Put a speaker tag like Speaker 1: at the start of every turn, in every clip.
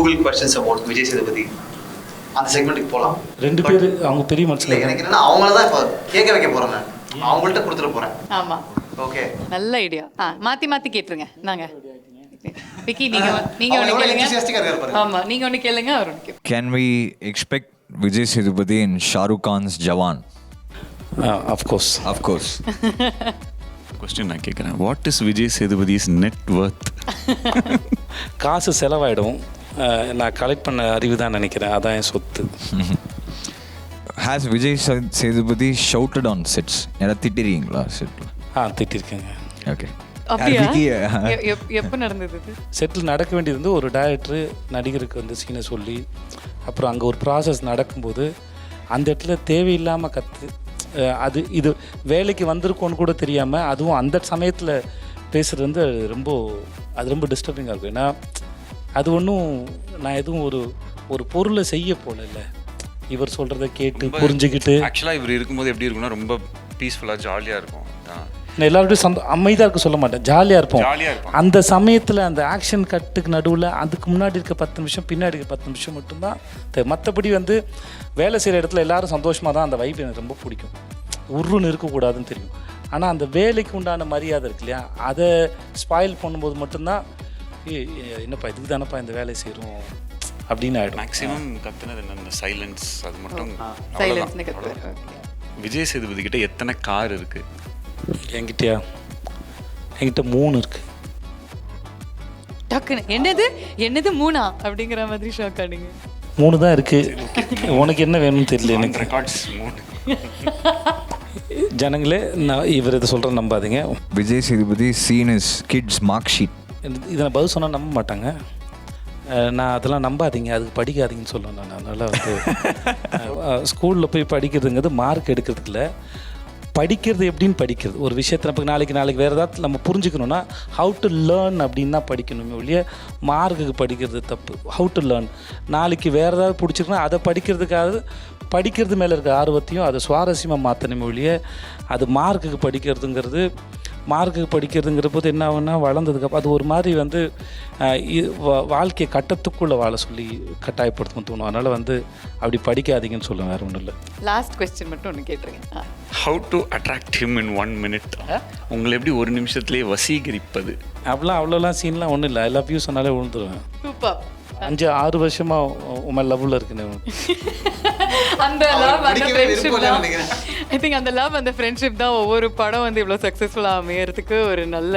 Speaker 1: Google questions about Vijay Sethupathi அந்த செக்மெண்ட்டுக்கு போகலாம்.
Speaker 2: 2 பேர் அவங்க பெரிய மனுஷன்.
Speaker 1: எனக்கு என்னன்னா அவங்கள தான் இப்போ கேட்க வைக்க போகிறேன், நான் அவங்கள்ட்ட கொடுத்துட போகிறேன்.
Speaker 3: ஆமாம்,
Speaker 1: ஓகே,
Speaker 3: நல்ல ஐடியா. மாற்றி கேட்டுருங்க. நாங்கள் விக்கி நீங்கள் ஒன்று கேளுங்க. ஆமாம், நீங்கள் ஒன்று கேளுங்க, அவர் ஒன்று கேளுங்க.
Speaker 4: Can we expect Vijay Sethupathi in Shah Rukh Khan's Jawan?
Speaker 2: Of course.
Speaker 5: Question நான் கேட்குறேன். வாட் இஸ் விஜய் சேதுபதிஸ் நெட் வர்த்?
Speaker 2: காசு செலவாயிடும், நான் கலெக்ட் பண்ண அறிவு தான் நினைக்கிறேன், அதான் என் சொத்து.
Speaker 4: Has Vijay Sethupathi shouted on sets? யாராவது திட்டிருக்கீங்களா செட்டில்?
Speaker 2: திட்டிருக்கேங்க.
Speaker 4: ஓகே,
Speaker 3: அப்படியா? எப்போ நடந்தது?
Speaker 2: செட்டில் நடக்க வேண்டியது வந்து ஒரு டைரக்டரு நடிகருக்கு வந்து சீனை சொல்லி, அப்புறம் அங்கே ஒரு ப்ராசஸ் நடக்கும்போது அந்த இடத்துல தேவையில்லாமல் அது இது வேலைக்கு வந்திருக்கோன்னு கூட தெரியாமல் அதுவும் அந்த சமயத்தில் பேசுகிறது வந்து ரொம்ப டிஸ்டர்பிங்காக இருக்கும். ஏன்னா அது ஒன்றும் நான் எதுவும் ஒரு பொருளை செய்ய போகல, இவர் சொல்கிறத கேட்டு புரிஞ்சுக்கிட்டு.
Speaker 5: ஆக்சுவலாக இவர் இருக்கும்போது எப்படி இருக்குன்னா ரொம்ப பீஸ்ஃபுல்லாக ஜாலியாக இருக்கும்.
Speaker 2: நான் எல்லாருடையும் அமைதியாக இருக்க சொல்ல மாட்டேன், ஜாலியாக இருப்போம். அந்த சமயத்தில் அந்த ஆக்ஷன் கட்டுக்கு நடுவில் அதுக்கு முன்னாடி இருக்க 10 நிமிஷம் பின்னாடி இருக்க 10 நிமிஷம் மட்டும்தான். மற்றபடி வந்து வேலை செய்கிற இடத்துல எல்லோரும் சந்தோஷமாக தான், அந்த வைப் எனக்கு ரொம்ப பிடிக்கும். உருன்னு இருக்கக்கூடாதுன்னு தெரியும், ஆனால் அந்த வேலைக்கு உண்டான மரியாதை இருக்கு இல்லையா, அதை ஸ்பாயில் பண்ணும்போது மட்டும்தான் என்னப்பா இதுக்கு தானப்பா இந்த வேலையை செய்கிறோம் அப்படின்னு ஆகிடும்.
Speaker 5: மேக்ஸிமம் கற்றுனது என்ன, சைலன்ஸ், அது மட்டும்.
Speaker 3: சைலன்ஸ்.
Speaker 5: விஜய் சேதுபதி கிட்ட எத்தனை கார் இருக்குது?
Speaker 2: என்கிட்ட 3 இருக்கு.
Speaker 3: டக்குன்னு என்னது 3 அப்படிங்கிற மாதிரி ஷாக் ஆனீங்க.
Speaker 2: 3 தான் இருக்கு. உனக்கு என்ன வேணும்னு தெரியல எனக்கு.
Speaker 5: ரெக்கார்ட்ஸ் 3.
Speaker 2: ஜனங்களே, நான் இவர் இதை சொல்கிறேன் நம்பாதீங்க.
Speaker 4: Vijay Sethupathi seen his kids mark sheet.
Speaker 2: இதை நான் பதில் சொன்னால் நம்ப மாட்டாங்க. நான் அதெல்லாம் நம்பாதீங்க, அதுக்கு படிக்காதீங்கன்னு சொல்லுவேன். நான் அதனால் வந்து ஸ்கூலில் போய் படிக்கிறதுங்கிறது மார்க் எடுக்கிறதுக்கு இல்லை, படிக்கிறது எப்படின்னு படிக்கிறது. ஒரு விஷயத்தை நமக்கு நாளைக்கு வேறு ஏதாவது நம்ம புரிஞ்சுக்கணுன்னா ஹவு டு லேர்ன் அப்படின்னு தான் படிக்கணுமே ஒழிய மார்க்குக்கு படிக்கிறது தப்பு. ஹவு டு லேர்ன், நாளைக்கு வேறு ஏதாவது பிடிச்சிருக்குன்னா அதை படிக்கிறது மேலே இருக்க ஆர்வத்தையும் அதை சுவாரஸ்யமாக மாற்றணுமே ஒழிய அது மார்க்குக்கு படிக்கிறதுங்கிற போது என்ன ஆகுன்னா வளர்ந்ததுக்கப்புறம் அது ஒரு மாதிரி வந்து வாழ்க்கையை கட்டத்துக்குள்ளே வாழ சொல்லி கட்டாயப்படுத்தணும்னு தோணும். அதனால் வந்து அப்படி படிக்காதீங்கன்னு சொல்லுவேன், வேறு ஒன்றும் இல்லை.
Speaker 3: லாஸ்ட் கொஸ்டின் மட்டும் ஒன்று கேட்டுருங்க.
Speaker 5: How to attract him in 1 minute? உங்களை எப்படி ஒரு நிமிஷத்துலேயே வசீகரிப்பது?
Speaker 2: அவ்வளோலாம் சீன்லாம் ஒன்றும் இல்லை. ஐ லவ் யூ சொன்னாலே விழுந்துருவேன்.
Speaker 3: சூப்பர்.
Speaker 2: 5-6 வருஷமாக உங்கள் லவ்வில் இருக்குன்னு.
Speaker 3: அந்த லவ் அந்த ஃப்ரெண்ட்ஷிப் தான், ஐ திங்க் அந்த லவ் அந்த ஃப்ரெண்ட்ஷிப் தான் ஒவ்வொரு படம் வந்து இவ்வளோ சக்ஸஸ்ஃபுல்லாக அமையறதுக்கு ஒரு நல்ல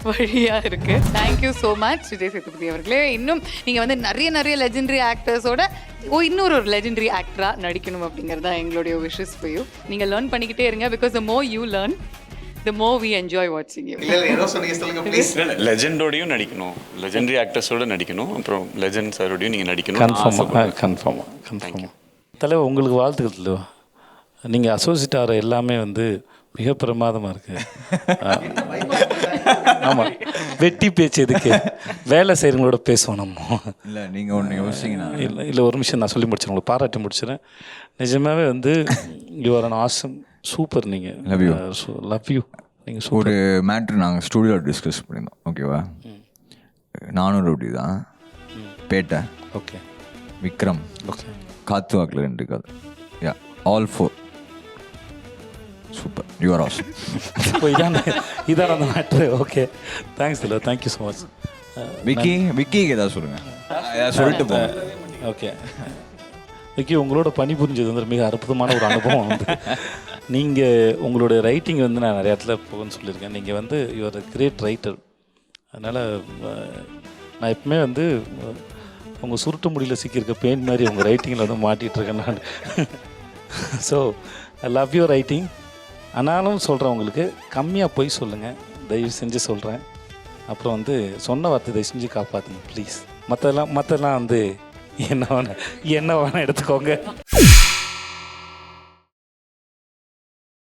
Speaker 3: வழியாக இருக்குது. Thank you so much Vijay Sethupathi அவர்களே. இன்னும் நீங்கள் வந்து நிறைய லெஜெண்டரி ஆக்டர்ஸோட இன்னொரு லெஜெண்டரி ஆக்டராக நடிக்கணும் அப்படிங்கிறது தான் எங்களுடைய விஷஸ் ஃபார் யூ. நீங்கள் லேர்ன் பண்ணிக்கிட்டே இருங்க, because the more you learn the more we enjoy watching you.
Speaker 1: இல்ல ஏதோ சொல்லுங்க ப்ளீஸ்.
Speaker 5: லெஜெண்டோடையும் நடிக்கணும், லெஜெண்டரி ஆக்டர்ஸோட நடிக்கணும், அப்புறம் லெஜெண்ட் சாரோடையும் நீங்கள் நடிக்கணும்.
Speaker 2: கன்ஃபார்மாக தலைவர், உங்களுக்கு வாழ்த்துக்கள் தலைவர். நீங்கள் அசோசியேட் ஆகிற எல்லாமே வந்து மிக பிரமாதமாக இருக்குது. ஆமாம், வெட்டி பேச்சு எதுக்கு, வேலை செய்கிறவங்களோட பேசுவோம் நம்ம.
Speaker 4: இல்லை நீங்கள் ஒன்று யோசிங்கன்னா
Speaker 2: இல்லை ஒரு நிமிஷம் நான் சொல்லி முடிச்சிடறேன், உங்களுக்கு பாராட்டி முடிச்சிடறேன். நிஜமாகவே வந்து you are an awesome, super. நீங்கள் லவ் யூ. நீங்கள்
Speaker 4: ஒரு மேட்ரு நாங்கள் ஸ்டூடியோவில் டிஸ்கஸ் பண்ணியிருந்தோம், ஓகேவா? 400 ரூபி தான் பேட்டை,
Speaker 2: ஓகே,
Speaker 4: விக்ரம்,
Speaker 2: ஓகே,
Speaker 4: காத்து வாக்கில் 2 கதை, யா all 4 super, you are awesome.
Speaker 2: இதான் அந்த மேட்ரு. ஓகே, தேங்க்ஸ் இல்லை, தேங்க்யூ ஸோ மச்.
Speaker 4: விக்கிக்கு ஏதாவது சொல்லுங்கள், சொல்லிட்டு போங்க.
Speaker 2: ஓகே விக்கி, உங்களோட பணிபுரிஞ்சது வந்து மிக அற்புதமான ஒரு அனுபவம். வந்து நீங்கள் உங்களோட ரைட்டிங் வந்து நான் நிறைய இடத்துல போகணும்னு சொல்லியிருக்கேன். நீங்கள் வந்து யூஆர் அ கிரேட் ரைட்டர். அதனால் நான் எப்பவுமே வந்து உங்கள் சுருட்டு முடியில் சிக்கியிருக்க பெயிண்ட் மாதிரி உங்கள் ரைட்டிங்கில் வந்து மாட்டிகிட்ருக்கேன் நான். So I love your writing. ஆனாலும் சொல்கிறேன், உங்களுக்கு கம்மியாக போய் சொல்லுங்கள், தயவு செஞ்சு சொல்கிறேன். அப்புறம் வந்து சொன்ன வார்த்தை தயவு செஞ்சு காப்பாற்றுங்க ப்ளீஸ். மற்றெல்லாம் வந்து என்ன வேணால் எடுத்துக்கோங்க.